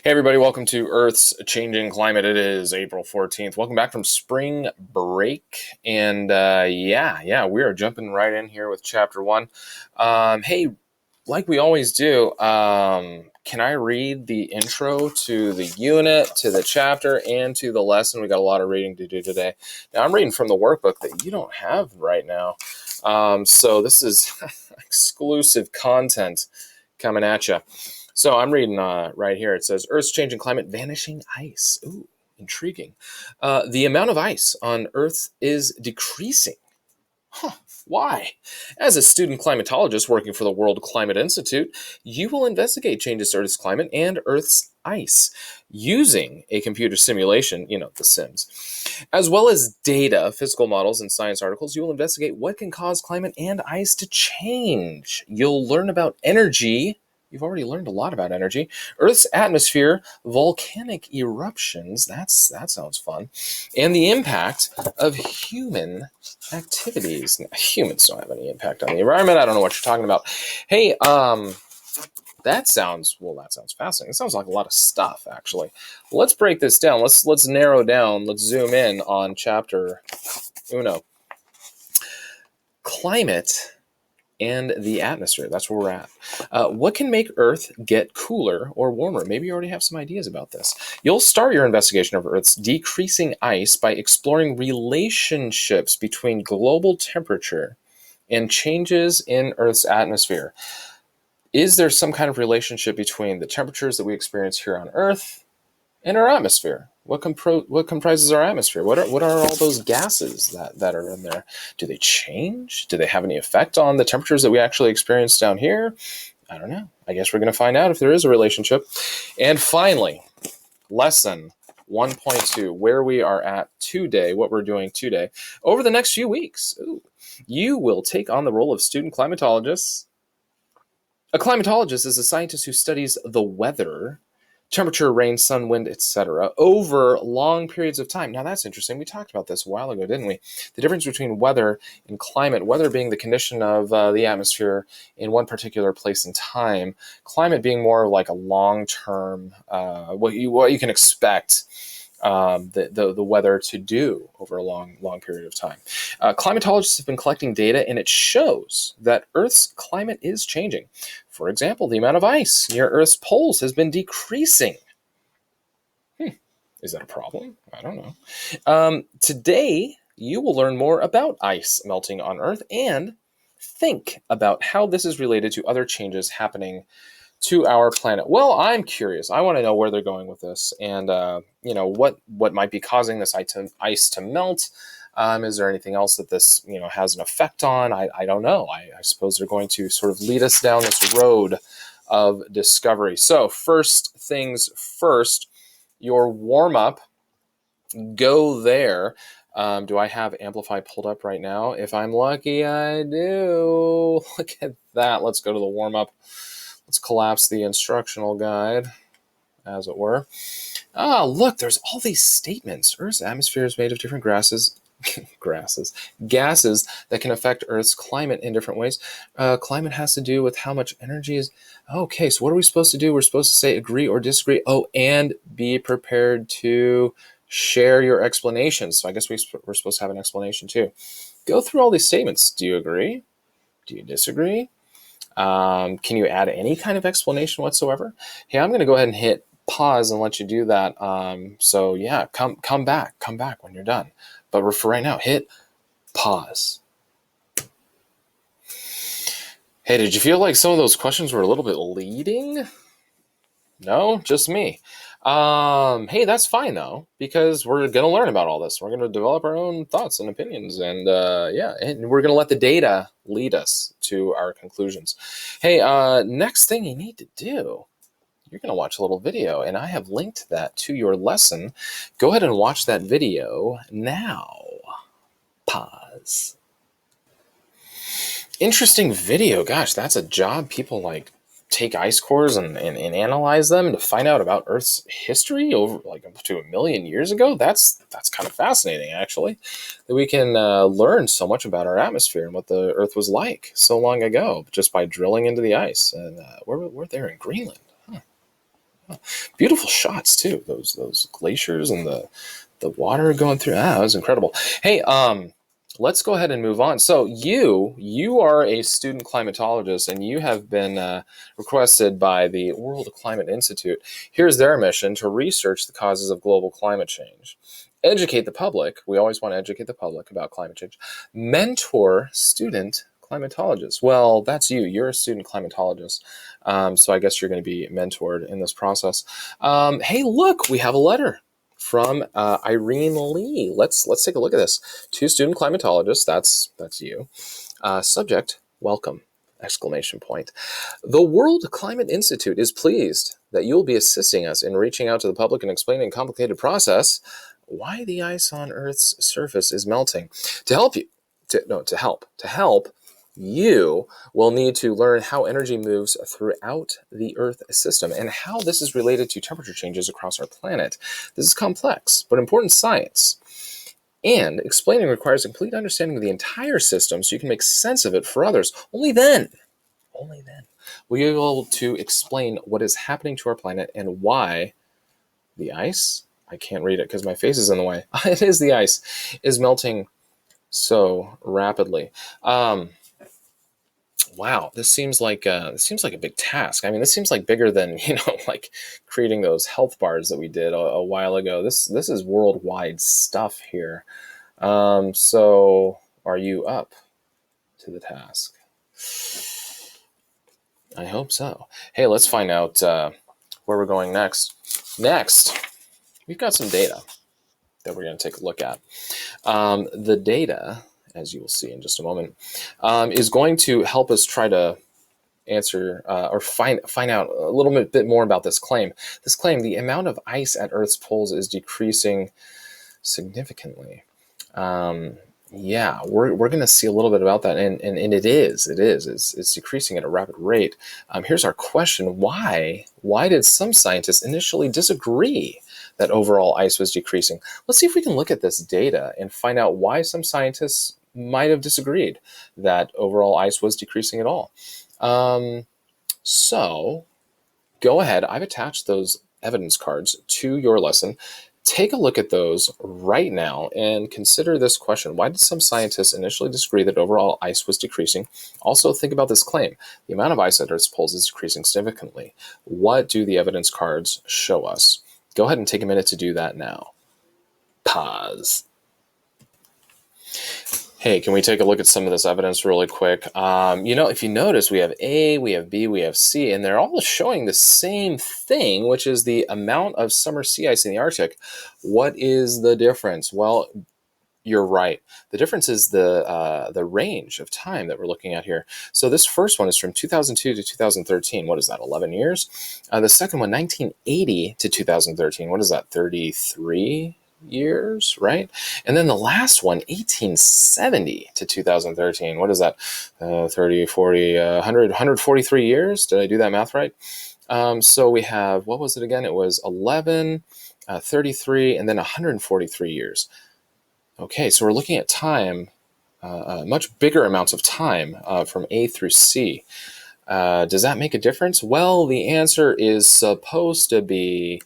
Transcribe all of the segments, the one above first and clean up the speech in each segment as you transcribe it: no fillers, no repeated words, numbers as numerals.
Hey everybody, welcome to Earth's Changing Climate. It is April 14th. Welcome back from spring break. And we are jumping right in here with chapter 1. Hey, like we always do, can I read the intro to the unit, to the chapter, and to the lesson? We got a lot of reading to do today. Now, I'm reading from the workbook that you don't have right now. So this is exclusive content coming at you. So I'm reading right here. It says, Earth's changing climate, vanishing ice. Ooh, intriguing. The amount of ice on Earth is decreasing. Huh, why? As a student climatologist working for the World Climate Institute, you will investigate changes to Earth's climate and Earth's ice using a computer simulation, the Sims. As well as data, physical models, and science articles, you will investigate what can cause climate and ice to change. You'll learn about energy. You've already learned a lot about energy. Earth's atmosphere, volcanic eruptions, that sounds fun, and the impact of human activities. Now, humans don't have any impact on the environment. I don't know what you're talking about. Hey, that sounds fascinating. It sounds like a lot of stuff, actually. Let's break this down. Let's narrow down. Let's zoom in on chapter uno. Climate and the atmosphere. That's where we're at. What can make Earth get cooler or warmer? Maybe you already have some ideas about this. You'll start your investigation of Earth's decreasing ice by exploring relationships between global temperature and changes in Earth's atmosphere. Is there some kind of relationship between the temperatures that we experience here on Earth and our atmosphere? What comprises our atmosphere? What are all those gases that are in there? Do they change? Do they have any effect on the temperatures that we actually experience down here? I don't know. I guess we're going to find out if there is a relationship. And finally, lesson 1.2, where we are at today, what we're doing today. Over the next few weeks, you will take on the role of student climatologist. A climatologist is a scientist who studies the weather, temperature, rain, sun, wind, etc., over long periods of time. Now, that's interesting. We talked about this a while ago, didn't we? The difference between weather and climate, weather being the condition of the atmosphere in one particular place and time, climate being more like a long-term, what you can expect the weather to do over a long period of time. Climatologists have been collecting data, and it shows that Earth's climate is changing. For example, the amount of ice near Earth's poles has been decreasing. Is that a problem? I don't know. Today, you will learn more about ice melting on Earth and think about how this is related to other changes happening to our planet. Well, I'm curious. I want to know where they're going with this, and what might be causing this ice to melt. Is there anything else that this has an effect on? I don't know. I suppose they're going to sort of lead us down this road of discovery. So first things first, your warm up. Go there. Do I have Amplify pulled up right now? If I'm lucky, I do. Look at that. Let's go to the warm up. Let's collapse the instructional guide, as it were. Look, there's all these statements. Earth's atmosphere is made of different gases that can affect Earth's climate in different ways. Climate has to do with how much energy is... Okay, so what are we supposed to do? We're supposed to say agree or disagree. Oh, and be prepared to share your explanations. So I guess we're supposed to have an explanation too. Go through all these statements. Do you agree? Do you disagree? Can you add any kind of explanation whatsoever? Hey, I'm going to go ahead and hit pause and let you do that. So yeah, come back when you're done. But for right now, hit pause. Hey, did you feel like some of those questions were a little bit leading? No, just me. Hey, that's fine though, because we're going to learn about all this. We're going to develop our own thoughts and opinions, and and we're going to let the data lead us to our conclusions. Hey, next thing you need to do, you're going to watch a little video, and I have linked that to your lesson. Go ahead and watch that video now. Pause. Interesting video. Gosh, that's a job. People take ice cores and analyze them to find out about Earth's history over up to 1 million years ago. That's kind of fascinating, actually, that we can learn so much about our atmosphere and what the Earth was like so long ago just by drilling into the ice. And we're there in Greenland. Beautiful shots too. Those glaciers and the water going through. That was incredible. Hey, let's go ahead and move on. So you are a student climatologist, and you have been requested by the World Climate Institute. Here's their mission: to research the causes of global climate change, educate the public. We always want to educate the public about climate change. Mentor student climatologists. Well, that's you. You're a student climatologist. So I guess you're going to be mentored in this process. Hey, look, we have a letter from Irene Lee. Let's take a look at this. To student climatologists, that's you. Subject, welcome, exclamation point. The World Climate Institute is pleased that you'll be assisting us in reaching out to the public and explaining a complicated process why the ice on Earth's surface is melting. To help, you will need to learn how energy moves throughout the Earth system and how this is related to temperature changes across our planet. This is complex but important science, and explaining requires a complete understanding of the entire system so you can make sense of it for others. Only then will you be able to explain what is happening to our planet and why the ice, I can't read it because my face is in the way, it is the ice, is melting so rapidly. Wow, this seems like a big task. I mean, this seems like bigger than, like creating those health bars that we did a while ago. This is worldwide stuff here. So are you up to the task? I hope so. Hey, let's find out where we're going next. Next, we've got some data that we're going to take a look at. The data, as you will see in just a moment, is going to help us try to answer or find out a little bit more about this claim. This claim, the amount of ice at Earth's poles is decreasing significantly. We're going to see a little bit about that, and it is. It's decreasing at a rapid rate. Here's our question: Why did some scientists initially disagree that overall ice was decreasing? Let's see if we can look at this data and find out why some scientists might have disagreed that overall ice was decreasing at all. So go ahead. I've attached those evidence cards to your lesson. Take a look at those right now and consider this question. Why did some scientists initially disagree that overall ice was decreasing? Also, think about this claim. The amount of ice at Earth's poles is decreasing significantly. What do the evidence cards show us? Go ahead and take a minute to do that now. Pause. Hey, can we take a look at some of this evidence really quick? If you notice, we have A, we have B, we have C, and they're all showing the same thing, which is the amount of summer sea ice in the Arctic. What is the difference? Well, you're right. The difference is the range of time that we're looking at here. So this first one is from 2002 to 2013. What is that, 11 years? The second one, 1980 to 2013. What is that, 33 years, right? And then the last one, 1870 to 2013. What is that? 30, 40, 100, 143 years. Did I do that math right? So we have, what was it again? It was 11, 33, and then 143 years. Okay, so we're looking at time, much bigger amounts of time from A through C. Does that make a difference? Well, the answer is supposed to be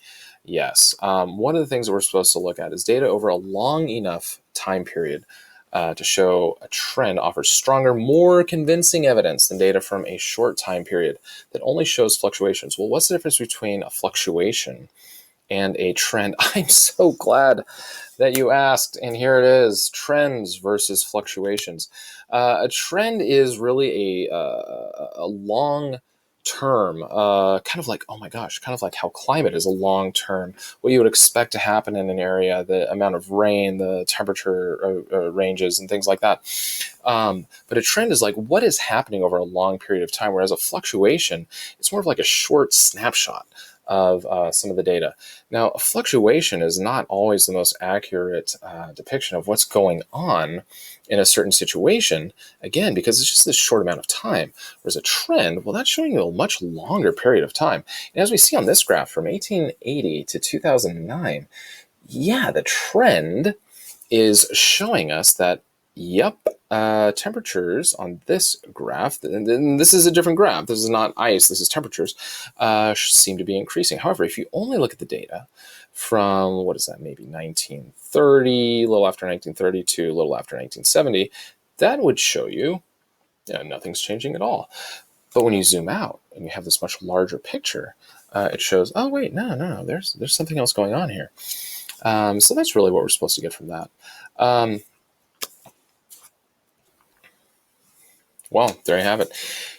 yes. One of the things that we're supposed to look at is data over a long enough time period to show a trend offers stronger, more convincing evidence than data from a short time period that only shows fluctuations. Well, what's the difference between a fluctuation and a trend? I'm so glad that you asked, and here it is: trends versus fluctuations. A trend is really a long term, kind of like, oh my gosh, kind of like how climate is a long term, what you would expect to happen in an area, the amount of rain, the temperature ranges, and things like that. But a trend is like what is happening over a long period of time, whereas a fluctuation, it's more of like a short snapshot of some of the data. Now, a fluctuation is not always the most accurate depiction of what's going on in a certain situation, again, because it's just this short amount of time. Whereas a trend, well, that's showing you a much longer period of time. And as we see on this graph from 1880 to 2009, the trend is showing us that Yep. Temperatures on this graph, and this is a different graph. This is not ice. This is temperatures, seem to be increasing. However, if you only look at the data from, what is that, maybe 1930, a little after 1930 to a little after 1970, that would show you, nothing's changing at all. But when you zoom out and you have this much larger picture, it shows, oh, wait, no, there's something else going on here. So that's really what we're supposed to get from that. Well, there you have it.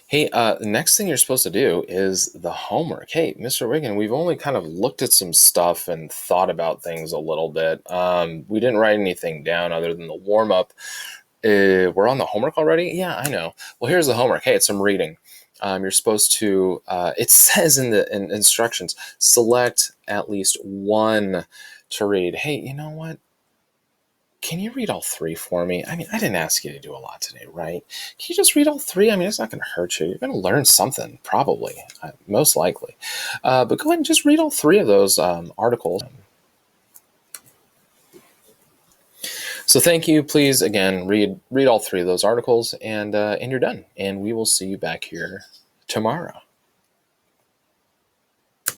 Hey, the next thing you're supposed to do is the homework. Hey, Mr. Wiggin, we've only kind of looked at some stuff and thought about things a little bit. We didn't write anything down other than the warm-up. We're on the homework already? Yeah, I know. Well, here's the homework. Hey, it's some reading. You're supposed to, it says in the instructions, select at least one to read. Hey, you know what? Can you read all three for me? I mean, I didn't ask you to do a lot today, right? Can you just read all three? I mean, it's not going to hurt you. You're going to learn something, probably, most likely. But go ahead and just read all three of those articles. So thank you. Please, again, read all three of those articles, and you're done. And we will see you back here tomorrow.